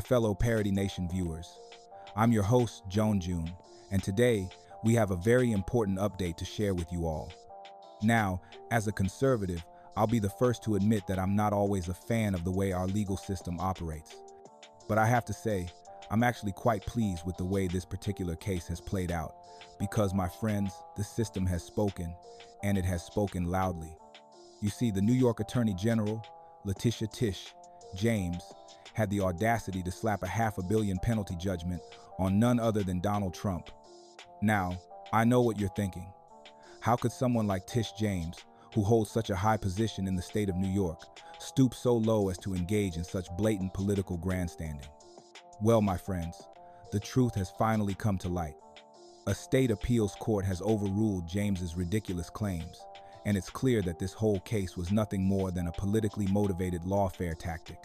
fellow Parody Nation viewers. I'm your host, Joan June, and today we have a very important update to share with you all. Now, as a conservative, I'll be the first to admit that I'm not always a fan of the way our legal system operates. But I have to say, I'm actually quite pleased with the way this particular case has played out, because my friends, the system has spoken, and it has spoken loudly. You see, the New York Attorney General, Latisha James, had the audacity to slap a $500 million penalty judgment on none other than Donald Trump. Now, I know what you're thinking. How could someone like Tish James, who holds such a high position in the state of New York, stoop so low as to engage in such blatant political grandstanding? Well, my friends, the truth has finally come to light. A state appeals court has overruled James's ridiculous claims, and it's clear that this whole case was nothing more than a politically motivated lawfare tactic.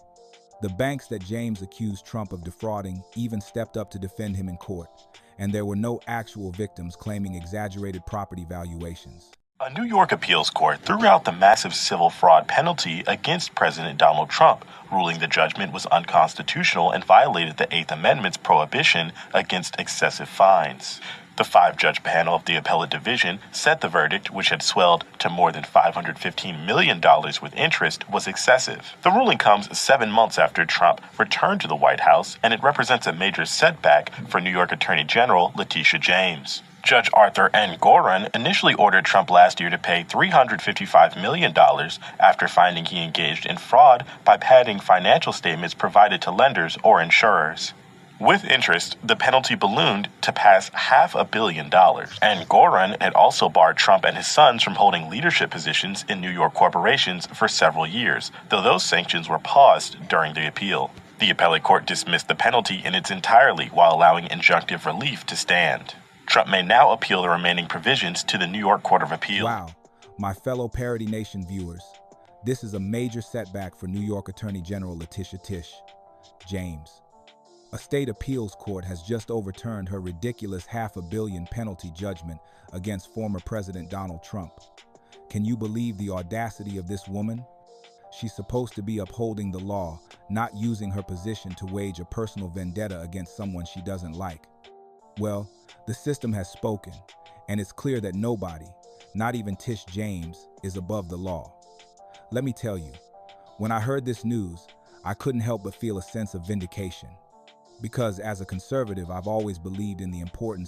The banks that James accused Trump of defrauding even stepped up to defend him in court, and there were no actual victims claiming exaggerated property valuations. A New York appeals court threw out the massive civil fraud penalty against President Donald Trump, ruling the judgment was unconstitutional and violated the Eighth Amendment's prohibition against excessive fines. The five-judge panel of the appellate division said the verdict, which had swelled to more than $515 million with interest, was excessive. The ruling comes 7 months after Trump returned to the White House, and it represents a major setback for New York Attorney General Latisha James. Judge Arthur N. Gorin initially ordered Trump last year to pay $355 million after finding he engaged in fraud by padding financial statements provided to lenders or insurers. With interest, the penalty ballooned to pass $500 million, and Gorin had also barred Trump and his sons from holding leadership positions in New York corporations for several years, though those sanctions were paused during the appeal. The appellate court dismissed the penalty in its entirety while allowing injunctive relief to stand. Trump may now appeal the remaining provisions to the New York Court of Appeal. Wow, my fellow Parody Nation viewers, this is a major setback for New York Attorney General Latisha James. A state appeals court has just overturned her ridiculous $500 million penalty judgment against former President Donald Trump. Can you believe the audacity of this woman? She's supposed to be upholding the law, not using her position to wage a personal vendetta against someone she doesn't like. Well, the system has spoken, and it's clear that nobody, not even Tish James, is above the law. Let me tell you, when I heard this news, I couldn't help but feel a sense of vindication. Because as a conservative, I've always believed in the importance